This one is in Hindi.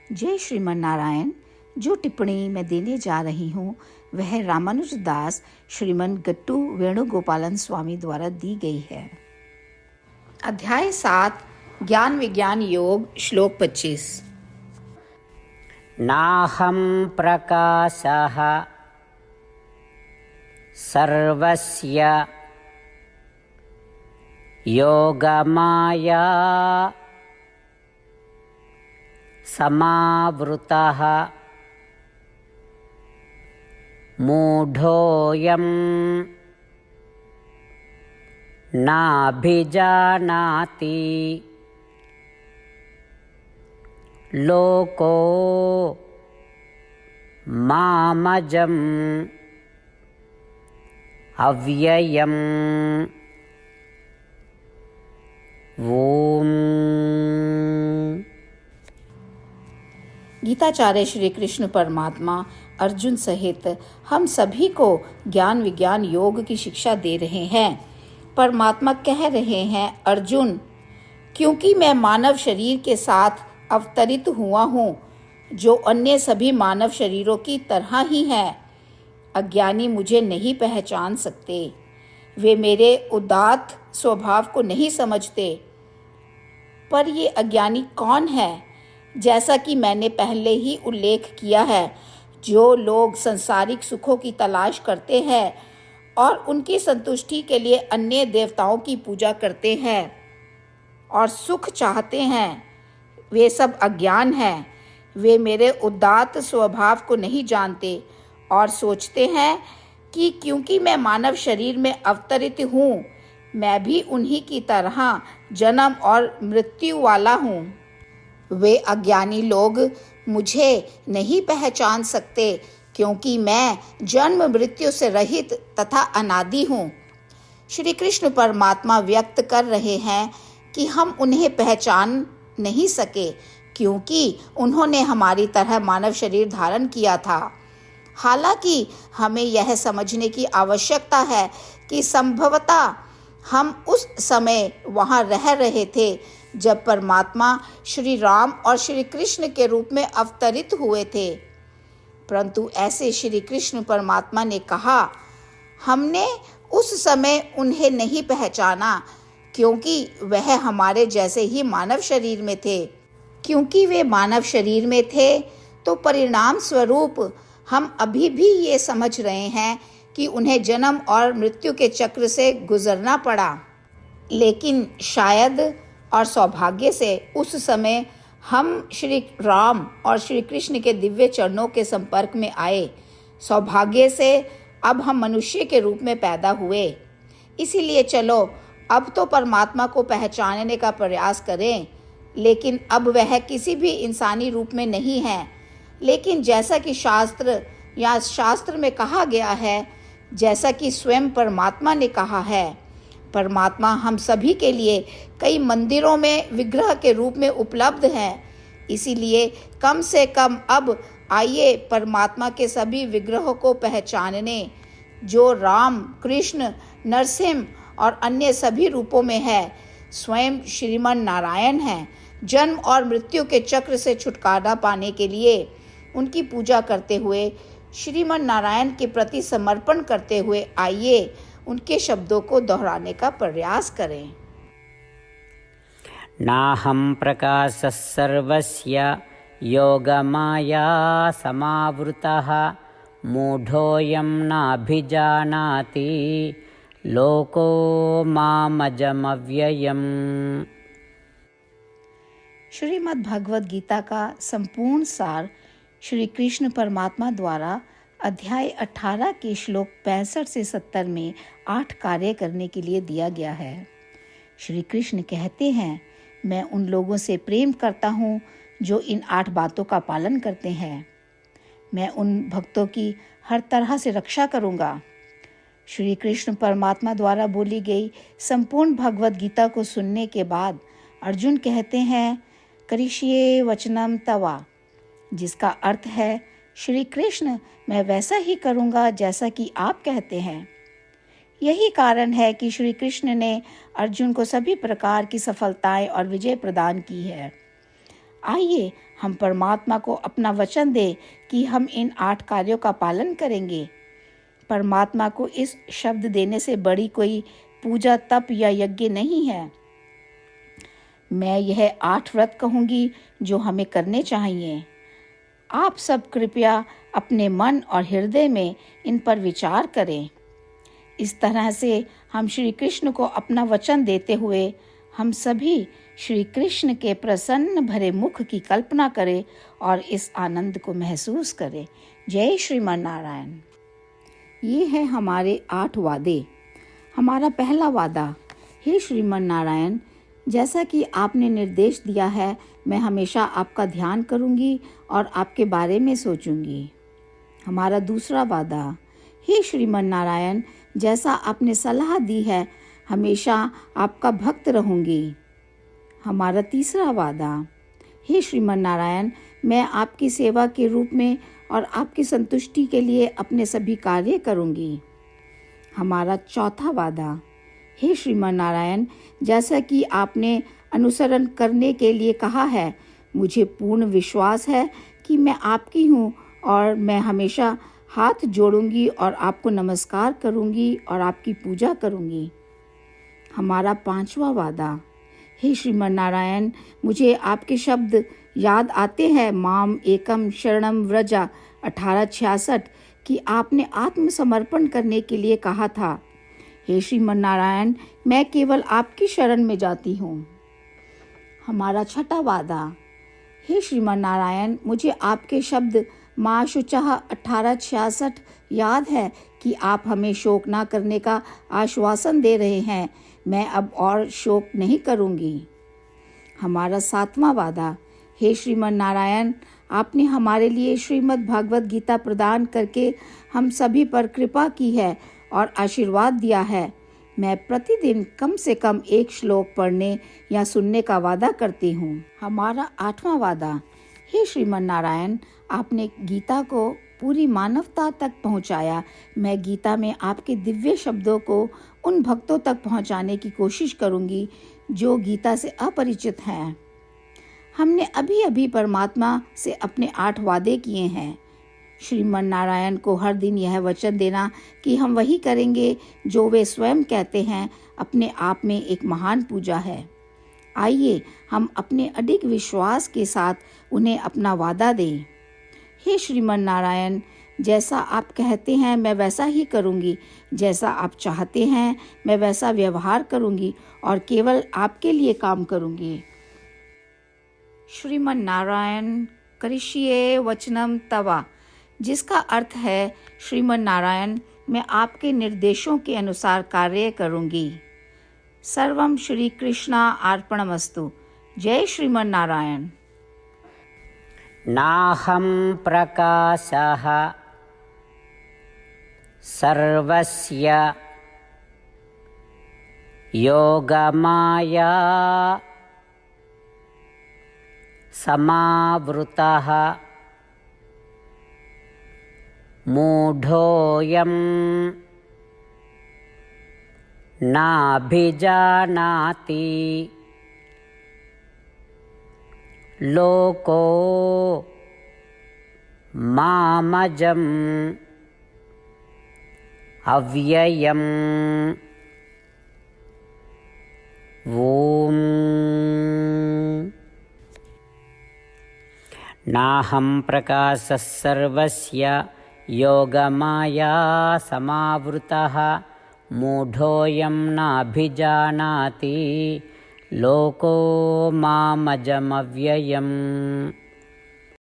जय श्रीमन नारायण। जो टिप्पणी मैं देने जा रही हूँ वह रामानुज दास श्रीमन गट्टू वेणुगोपालन स्वामी द्वारा दी गई है। अध्याय 7 ज्ञान विज्ञान योग श्लोक 25। नाहं प्रकाशः सर्वस्य योगमाया समावृतः मूढोऽयं नाभिजानाति लोको मामजम् अव्ययम्। ओम। गीताचार्य श्री कृष्ण परमात्मा अर्जुन सहित हम सभी को ज्ञान विज्ञान योग की शिक्षा दे रहे हैं। परमात्मा कह रहे हैं, अर्जुन, क्योंकि मैं मानव शरीर के साथ अवतरित हुआ हूँ जो अन्य सभी मानव शरीरों की तरह ही है, अज्ञानी मुझे नहीं पहचान सकते। वे मेरे उदात्त स्वभाव को नहीं समझते। पर ये अज्ञानी कौन है? जैसा कि मैंने पहले ही उल्लेख किया है, जो लोग सांसारिक सुखों की तलाश करते हैं और उनकी संतुष्टि के लिए अन्य देवताओं की पूजा करते हैं और सुख चाहते हैं, वे सब अज्ञान हैं। वे मेरे उदात्त स्वभाव को नहीं जानते और सोचते हैं कि क्योंकि मैं मानव शरीर में अवतरित हूँ, मैं भी उन्हीं की तरह जन्म और मृत्यु वाला हूँ। वे अज्ञानी लोग मुझे नहीं पहचान सकते क्योंकि मैं जन्म मृत्यु से रहित तथा अनादि हूँ। श्री कृष्ण परमात्मा व्यक्त कर रहे हैं कि हम उन्हें पहचान नहीं सके क्योंकि उन्होंने हमारी तरह मानव शरीर धारण किया था। हालांकि हमें यह समझने की आवश्यकता है कि संभवतः हम उस समय वहाँ रह रहे थे जब परमात्मा श्री राम और श्री कृष्ण के रूप में अवतरित हुए थे। परंतु ऐसे श्री कृष्ण परमात्मा ने कहा, हमने उस समय उन्हें नहीं पहचाना क्योंकि वह हमारे जैसे ही मानव शरीर में थे। क्योंकि वे मानव शरीर में थे तो परिणाम स्वरूप हम अभी भी ये समझ रहे हैं कि उन्हें जन्म और मृत्यु के चक्र से गुजरना पड़ा। लेकिन शायद और सौभाग्य से उस समय हम श्री राम और श्री कृष्ण के दिव्य चरणों के संपर्क में आए। सौभाग्य से अब हम मनुष्य के रूप में पैदा हुए। इसीलिए चलो अब तो परमात्मा को पहचानने का प्रयास करें। लेकिन अब वह किसी भी इंसानी रूप में नहीं है, लेकिन जैसा कि शास्त्र में कहा गया है, जैसा कि स्वयं परमात्मा ने कहा है, परमात्मा हम सभी के लिए कई मंदिरों में विग्रह के रूप में उपलब्ध है। इसीलिए कम से कम अब आइए परमात्मा के सभी विग्रहों को पहचानने, जो राम, कृष्ण, नरसिंह और अन्य सभी रूपों में है, स्वयं श्रीमन नारायण हैं। जन्म और मृत्यु के चक्र से छुटकारा पाने के लिए उनकी पूजा करते हुए, श्रीमन नारायण के प्रति समर्पण करते हुए आइए उनके शब्दों को दोहराने का प्रयास करें। नाहं प्रकाशः सर्वस्य योगमाया समावृतः मूढोऽयं नाभिजानाति लोको मामजमव्ययम्। श्रीमद् भगवद गीता का संपूर्ण सार श्री कृष्ण परमात्मा द्वारा अध्याय 18 के श्लोक 65 से 70 में 8 कार्य करने के लिए दिया गया है। श्री कृष्ण कहते हैं, मैं उन लोगों से प्रेम करता हूँ जो इन 8 बातों का पालन करते हैं। मैं उन भक्तों की हर तरह से रक्षा करूँगा। श्री कृष्ण परमात्मा द्वारा बोली गई संपूर्ण भगवद गीता को सुनने के बाद अर्जुन कहते हैं, करिष्ये वचनम तवा, जिसका अर्थ है, श्री कृष्ण, मैं वैसा ही करूँगा जैसा कि आप कहते हैं। यही कारण है कि श्री कृष्ण ने अर्जुन को सभी प्रकार की सफलताएं और विजय प्रदान की है। आइए हम परमात्मा को अपना वचन दें कि हम इन 8 कार्यों का पालन करेंगे। परमात्मा को इस शब्द देने से बड़ी कोई पूजा, तप या यज्ञ नहीं है। मैं यह 8 व्रत कहूँगी जो हमें करने चाहिए। आप सब कृपया अपने मन और हृदय में इन पर विचार करें। इस तरह से हम श्री कृष्ण को अपना वचन देते हुए हम सभी श्री कृष्ण के प्रसन्न भरे मुख की कल्पना करें और इस आनंद को महसूस करें। जय श्रीमान नारायण। ये है हमारे 8 वादे। हमारा पहला वादा, हे श्रीमान नारायण, जैसा कि आपने निर्देश दिया है, मैं हमेशा आपका ध्यान करूंगी और आपके बारे में सोचूंगी। हमारा दूसरा वादा, हे श्रीमान नारायण, जैसा आपने सलाह दी है, हमेशा आपका भक्त रहूंगी। हमारा तीसरा वादा, हे श्रीमान नारायण, मैं आपकी सेवा के रूप में और आपकी संतुष्टि के लिए अपने सभी कार्य करूंगी। हमारा चौथा वादा, हे श्रीमान नारायण, जैसा कि आपने अनुसरण करने के लिए कहा है, मुझे पूर्ण विश्वास है कि मैं आपकी हूँ और मैं हमेशा हाथ जोड़ूंगी और आपको नमस्कार करूंगी और आपकी पूजा करूंगी। हमारा पांचवा वादा, हे श्रीमान नारायण, मुझे आपके शब्द याद आते हैं, माम एकम शरणम व्रजा 1866, कि आपने आत्मसमर्पण करने के लिए कहा था। हे श्रीमान नारायण, मैं केवल आपकी शरण में जाती हूँ। हमारा छठा वादा, हे श्रीमान नारायण, मुझे आपके शब्द माँ शुचः 1866 याद है कि आप हमें शोक ना करने का आश्वासन दे रहे हैं। मैं अब और शोक नहीं करूँगी। हमारा 7वां वादा, हे श्रीमान नारायण, आपने हमारे लिए श्रीमद् भागवत गीता प्रदान करके हम सभी पर कृपा की है और आशीर्वाद दिया है। मैं प्रतिदिन कम से कम 1 श्लोक पढ़ने या सुनने का वादा करती हूँ। हमारा 8वां वादा, हे श्रीमान नारायण, आपने गीता को पूरी मानवता तक पहुँचाया। मैं गीता में आपके दिव्य शब्दों को उन भक्तों तक पहुँचाने की कोशिश करूँगी जो गीता से अपरिचित हैं। हमने अभी अभी परमात्मा से अपने 8 वादे किए हैं। श्रीमान नारायण को हर दिन यह वचन देना कि हम वही करेंगे जो वे स्वयं कहते हैं, अपने आप में एक महान पूजा है। आइए हम अपने अडिग विश्वास के साथ उन्हें अपना वादा दें। हे श्रीमान नारायण, जैसा आप कहते हैं मैं वैसा ही करूँगी। जैसा आप चाहते हैं मैं वैसा व्यवहार करूँगी और केवल आपके लिए काम करूँगी। श्रीमान नारायण करिष्ये वचनम तवा, जिसका अर्थ है, श्रीमान नारायण, मैं आपके निर्देशों के अनुसार कार्य करूँगी। सर्वम श्री कृष्णा अर्पणमस्तु। जय श्रीमान नारायण। नाहं प्रकाशः सर्वस्य योगमाया समावृतः मूढोऽयं नाभिजानाति लोको मामजम् अव्ययम्। ॐ नाहं प्रकाशः सर्वस्य योगमाया समावृतः मूढोऽयं नाभिजानाति लोको मामजमव्ययम्।